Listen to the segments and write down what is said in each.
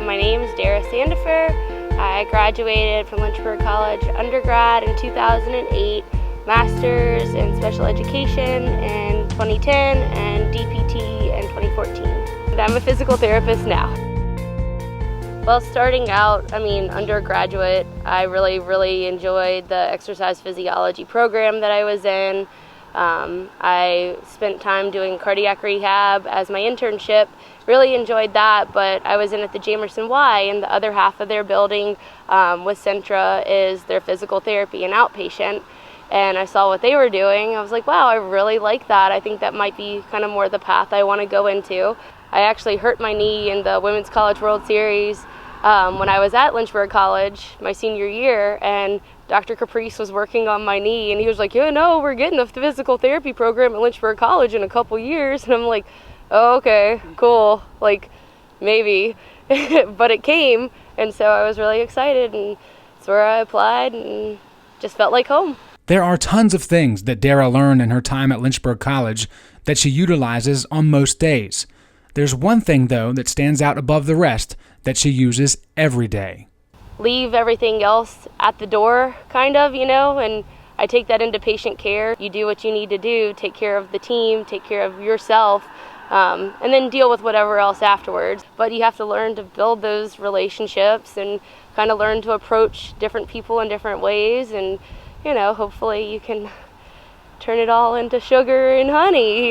My name is Dara Sandifer. I graduated from Lynchburg College undergrad in 2008, master's in special education in 2010, and DPT in 2014. And I'm a physical therapist now. Well, starting out, undergraduate, I really enjoyed the exercise physiology program that I was in. I spent time doing cardiac rehab as my internship. Really enjoyed that, but I was in at the Jamerson Y, and the other half of their building with Centra is their physical therapy and outpatient. And I saw what they were doing. I was like, wow, I really like that. I think that might be kind of more the path I want to go into. I actually hurt my knee in the Women's College World Series when I was at Lynchburg College my senior year, and Dr. Caprice was working on my knee, and he was like, yeah, no, we're getting a physical therapy program at Lynchburg College in a couple years. And I'm like, oh, okay, cool, like maybe. But it came, and so I was really excited, and that's where I applied and just felt like home. There are tons of things that Dara learned in her time at Lynchburg College that she utilizes on most days. There's one thing, though, that stands out above the rest that she uses every day. Leave everything else at the door, kind of, and I take that into patient care. You do what you need to do, take care of the team, take care of yourself, and then deal with whatever else afterwards. But you have to learn to build those relationships and kind of learn to approach different people in different ways, and hopefully you can turn it all into sugar and honey,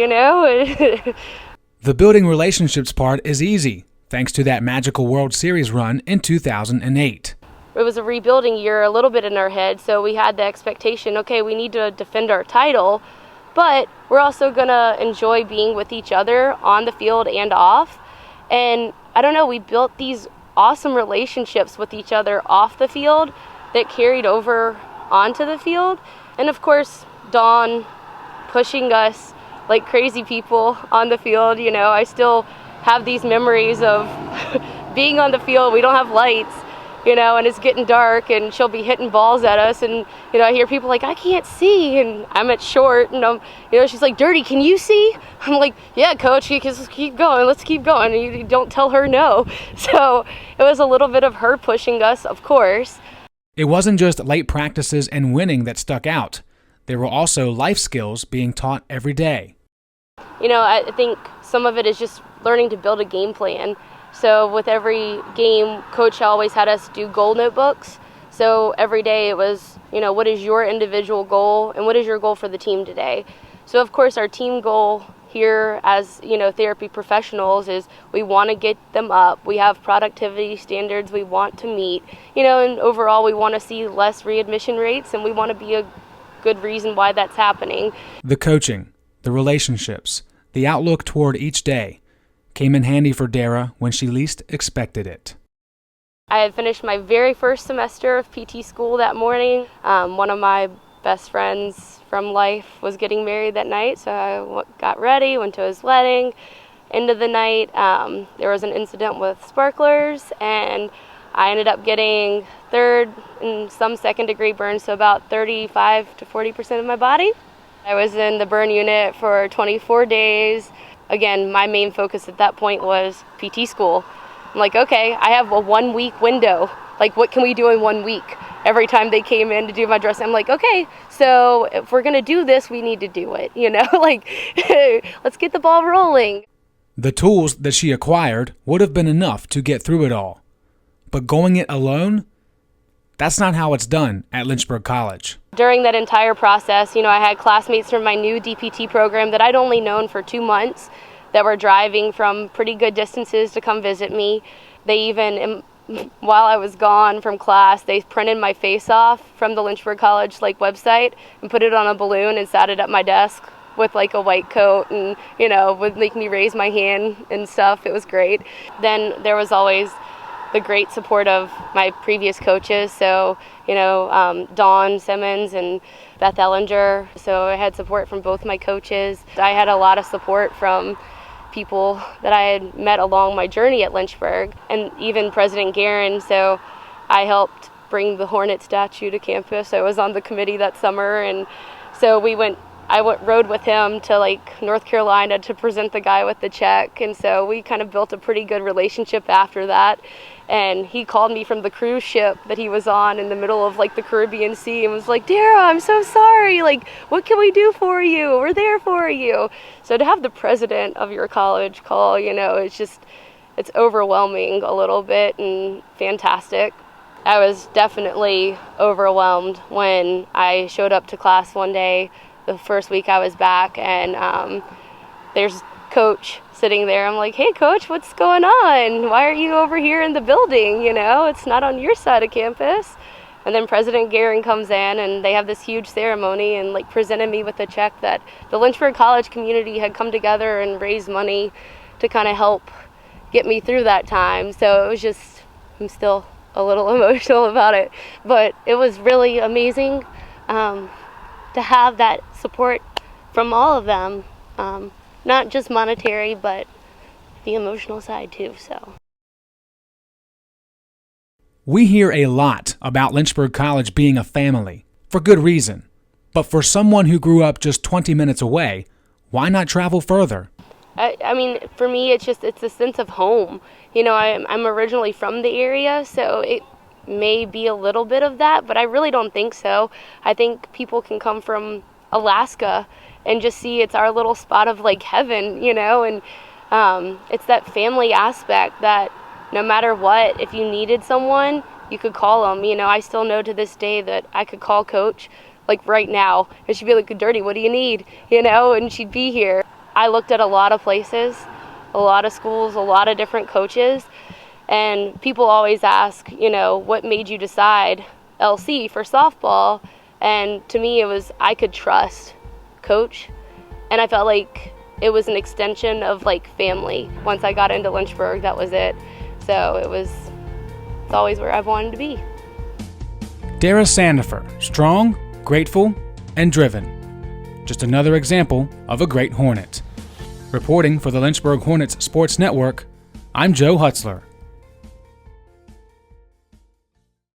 The building relationships part is easy, thanks to that magical World Series run in 2008. It was a rebuilding year a little bit in our head, so we had the expectation, okay, we need to defend our title, but we're also going to enjoy being with each other on the field and off. And I don't know, we built these awesome relationships with each other off the field that carried over onto the field. And of course, Dawn pushing us like crazy people on the field. I still have these memories of being on the field. We don't have lights, and it's getting dark, and she'll be hitting balls at us, and I hear people like, I can't see, and I'm at short, and she's like, Dirty, can you see? I'm like, yeah, coach, let's keep going, and you don't tell her no. So it was a little bit of her pushing us, of course. It wasn't just late practices and winning that stuck out. There were also life skills being taught every day. I think some of it is just learning to build a game plan. So with every game, coach always had us do goal notebooks. So every day it was, what is your individual goal and what is your goal for the team today? So of course our team goal here as, therapy professionals is we want to get them up. We have productivity standards we want to meet, and overall we want to see less readmission rates, and we want to be a good reason why that's happening. The coaching, the relationships, the outlook toward each day came in handy for Dara when she least expected it. I had finished my very first semester of PT school that morning. One of my best friends from life was getting married that night, so I got ready, went to his wedding. End of the night, there was an incident with sparklers, and I ended up getting third and some second degree burns, so about 35 to 40% of my body. I was in the burn unit for 24 days. Again, my main focus at that point was PT school. I'm like, okay, I have a 1 week window. Like, what can we do in 1 week? Every time they came in to do my dress, I'm like, okay, so if we're going to do this, we need to do it, let's get the ball rolling. The tools that she acquired would have been enough to get through it all. But going it alone, that's not how it's done at Lynchburg College. During that entire process, I had classmates from my new DPT program that I'd only known for 2 months that were driving from pretty good distances to come visit me. They even, while I was gone from class, they printed my face off from the Lynchburg College website and put it on a balloon and sat it at my desk with a white coat and, would make me raise my hand and stuff. It was great. Then there was always the great support of my previous coaches, so Dawn Simmons and Beth Ellinger. So I had support from both my coaches. I had a lot of support from people that I had met along my journey at Lynchburg, and even President Guerin. So I helped bring the Hornets statue to campus. I was on the committee that summer, and so we went rode with him to like North Carolina to present the guy with the check, and so we kind of built a pretty good relationship after that. And he called me from the cruise ship that he was on in the middle of like the Caribbean Sea and was like, "Dara, I'm so sorry. Like, what can we do for you? We're there for you." So to have the president of your college call, it's overwhelming a little bit and fantastic. I was definitely overwhelmed when I showed up to class one day, the first week I was back, and there's Coach sitting there. I'm like, "Hey, Coach, what's going on? Why are you over here in the building? It's not on your side of campus." And then President Guerin comes in, and they have this huge ceremony and like presented me with a check that the Lynchburg College community had come together and raised money to kind of help get me through that time. So it was just, I'm still a little emotional about it, but it was really amazing to have that support from all of them, not just monetary, but the emotional side too. So we hear a lot about Lynchburg College being a family, for good reason. But for someone who grew up just 20 minutes away, why not travel further? I mean, for me, it's a sense of home. I'm originally from the area, so it may be a little bit of that, but I really don't think so. I think people can come from Alaska and just see it's our little spot of like heaven, and it's that family aspect that no matter what, if you needed someone, you could call them. I still know to this day that I could call Coach like right now, and she'd be like, "Dirty, what do you need?" And she'd be here. I looked at a lot of places, a lot of schools, a lot of different coaches, and people always ask, what made you decide LC for softball? And to me, it was I could trust Coach, and I felt like it was an extension of like family. Once I got into Lynchburg, that was it. So it's always where I've wanted to be. Dara Sandifer, strong, grateful, and driven. Just another example of a great Hornet. Reporting for the Lynchburg Hornets Sports Network, I'm Joe Hutzler.